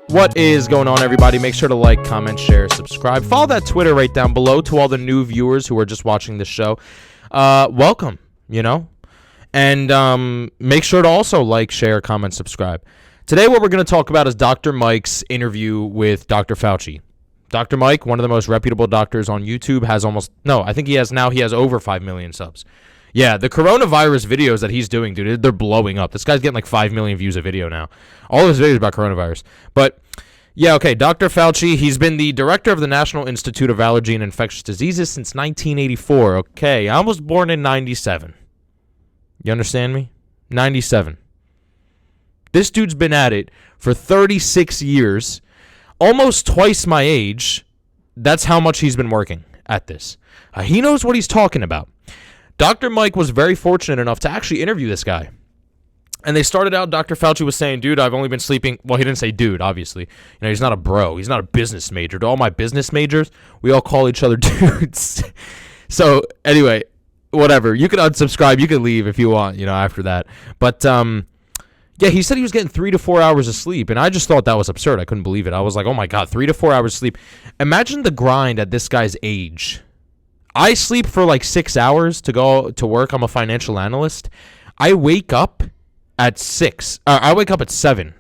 What is going on, everybody? Make sure to like, comment, share, subscribe. Follow that Twitter right down below. To all the new viewers who are just watching the show, welcome, and make sure to also like, share, comment, subscribe. Today, what we're going to talk about is Dr. Mike's interview with Dr. Fauci. Dr. Mike, one of the most reputable doctors on YouTube, he has over 5 million subs. Yeah, the coronavirus videos that he's doing, dude, they're blowing up. This guy's getting like 5 million views a video now. All his videos about coronavirus. But, yeah, okay, Dr. Fauci, he's been the director of the National Institute of Allergy and Infectious Diseases since 1984. Okay, I was born in 97. You understand me? 97. This dude's been at it for 36 years, almost twice my age. That's how much he's been working at this. He knows what he's talking about. Dr. Mike was very fortunate enough to actually interview this guy. And they started out, Dr. Fauci was saying, dude, I've only been sleeping. Well, he didn't say dude, obviously. He's not a bro. He's not a business major. To all my business majors, we all call each other dudes. So, anyway, whatever. You can unsubscribe. You can leave if you want, after that. But, yeah, he said he was getting 3 to 4 hours of sleep. And I just thought that was absurd. I couldn't believe it. I was like, oh, my God, 3 to 4 hours of sleep. Imagine the grind at this guy's age. I sleep for like 6 hours to go to work. I'm a financial analyst. I wake up at 6. I wake up at 7,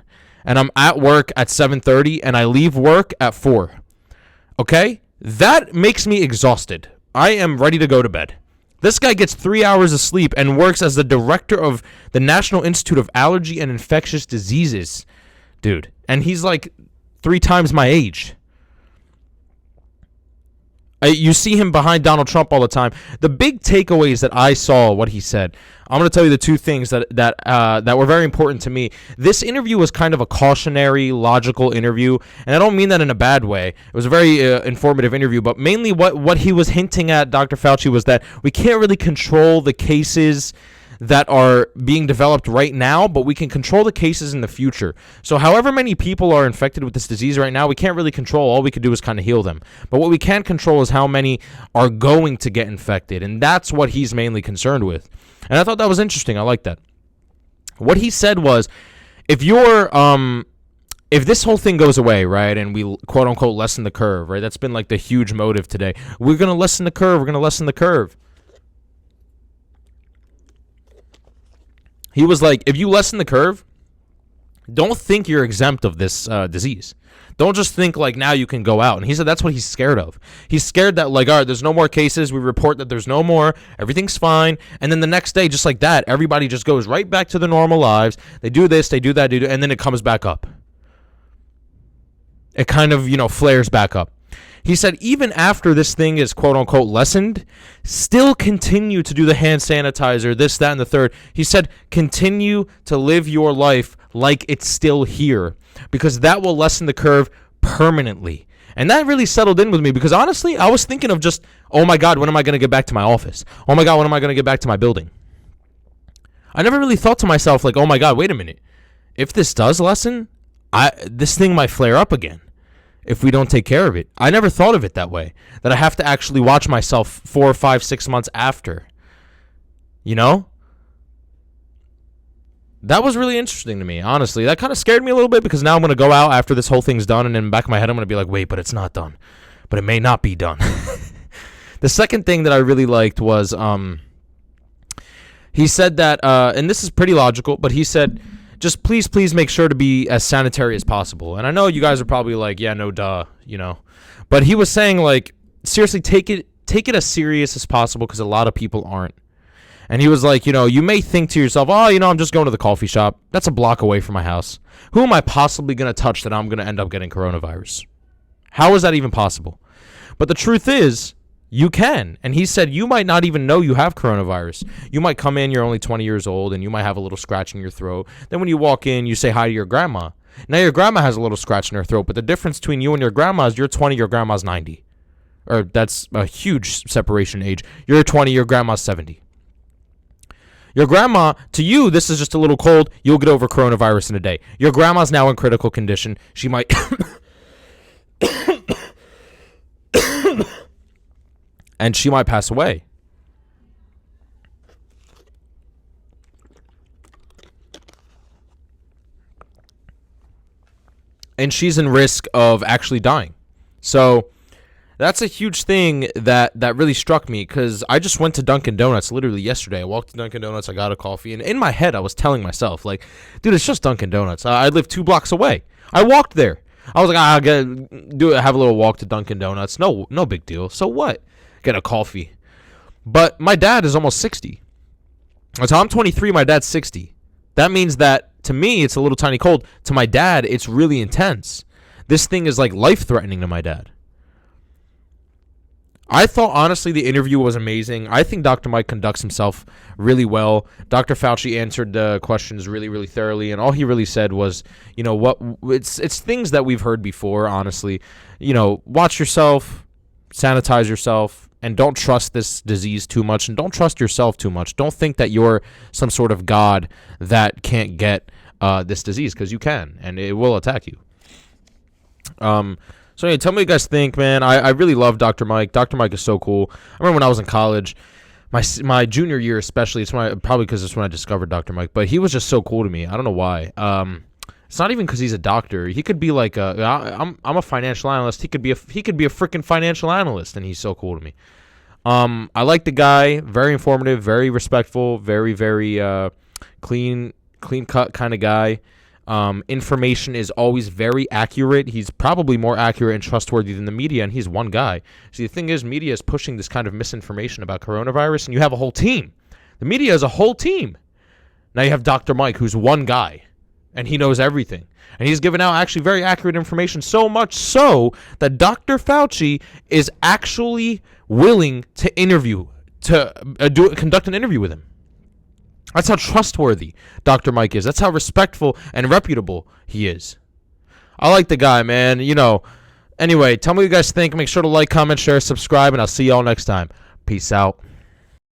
and I'm at work at 7:30, and I leave work at 4. Okay? That makes me exhausted. I am ready to go to bed. This guy gets 3 hours of sleep and works as the director of the National Institute of Allergy and Infectious Diseases. Dude. And he's like 3 times my age. You see him behind Donald Trump all the time. The big takeaways that I saw, what he said, I'm going to tell you the 2 things that were very important to me. This interview was kind of a cautionary, logical interview, and I don't mean that in a bad way. It was a very informative interview, but mainly what he was hinting at, Dr. Fauci, was that we can't really control the cases that are being developed right now, but we can control the cases in the future. So however many people are infected with this disease right now, we can't really control. All we can do is kind of heal them. But what we can control is how many are going to get infected, and that's what he's mainly concerned with. And I thought that was interesting. I like that. What he said was, if this whole thing goes away, right, and we quote unquote lessen the curve, right? That's been like the huge motive today. We're going to lessen the curve. We're going to lessen the curve. He was like, if you lessen the curve, don't think you're exempt of this disease. Don't just think like now you can go out. And he said that's what he's scared of. He's scared that like, all right, there's no more cases. We report that there's no more. Everything's fine. And then the next day, just like that, everybody just goes right back to their normal lives. They do this, they do that, and then it comes back up. It kind of, flares back up. He said even after this thing is quote-unquote lessened, still continue to do the hand sanitizer, this, that, and the third. He said continue to live your life like it's still here because that will lessen the curve permanently. And that really settled in with me because honestly, I was thinking of just, oh my God, when am I going to get back to my office? Oh my God, when am I going to get back to my building? I never really thought to myself like, oh my God, wait a minute. If this does lessen, this thing might flare up again. If we don't take care of it. I never thought of it that way. That I have to actually watch myself 4, 5, 6 months after. That was really interesting to me, honestly. That kind of scared me a little bit because now I'm going to go out after this whole thing's done and in the back of my head I'm going to be like, wait, but it's not done. But it may not be done. The second thing that I really liked was he said that, and this is pretty logical, but he said, just please make sure to be as sanitary as possible. And I know you guys are probably like, yeah, no duh, But he was saying like, seriously, take it as serious as possible because a lot of people aren't. And he was like, you may think to yourself, oh, I'm just going to the coffee shop. That's a block away from my house. Who am I possibly going to touch that I'm going to end up getting coronavirus? How is that even possible? But the truth is, you can. And he said you might not even know you have coronavirus. You might come in, you're only 20 years old, and you might have a little scratch in your throat. Then when you walk in, you say hi to your grandma. Now your grandma has a little scratch in her throat, but the difference between you and your grandma is you're 20, your grandma's 90. Or that's a huge separation in age. You're 20, your grandma's 70. Your grandma, to you, this is just a little cold. You'll get over coronavirus in a day. Your grandma's now in critical condition. She might... and she might pass away. and she's in risk of actually dying. So that's a huge thing that really struck me, because I just went to Dunkin' Donuts literally yesterday. I walked to Dunkin' Donuts, I got a coffee, and in my head I was telling myself, like, dude, it's just Dunkin' Donuts. I live 2 blocks away. I walked there. I was like, I'll have a little walk to Dunkin' Donuts. No big deal. So what? Get a coffee. But my dad is almost 60. So I'm 23, my dad's 60. That means that to me it's a little tiny cold. To my dad, it's really intense. This thing is like life-threatening to my dad. I thought, honestly, the interview was amazing. I think Dr. Mike conducts himself really well. Dr. Fauci answered the questions really, really thoroughly, and all he really said was, you know, what it's things that we've heard before, honestly. You know, watch yourself, sanitize yourself, and don't trust this disease too much, and don't trust yourself too much. Don't think that you're some sort of god that can't get this disease, because you can, and it will attack you. So anyway, tell me what you guys think, man. I really love Dr. Mike. Dr. Mike is so cool. I remember when I was in college, my junior year especially, probably because it's when I discovered Dr. Mike, but he was just so cool to me. I don't know why. It's not even because he's a doctor. He could be like I'm a financial analyst. He could be a freaking financial analyst, and he's so cool to me. I like the guy. Very informative, very respectful, very, very clean cut kind of guy. Information is always very accurate. He's probably more accurate and trustworthy than the media, and he's one guy. See, the thing is, media is pushing this kind of misinformation about coronavirus, and you have a whole team. The media is a whole team. Now you have Dr. Mike, who's one guy, and he knows everything. And he's given out actually very accurate information, so much so that Dr. Fauci is actually willing to conduct an interview with him. That's how trustworthy Dr. Mike is. That's how respectful and reputable he is. I like the guy, man. You know. Anyway, tell me what you guys think. Make sure to like, comment, share, subscribe, and I'll see y'all next time. Peace out.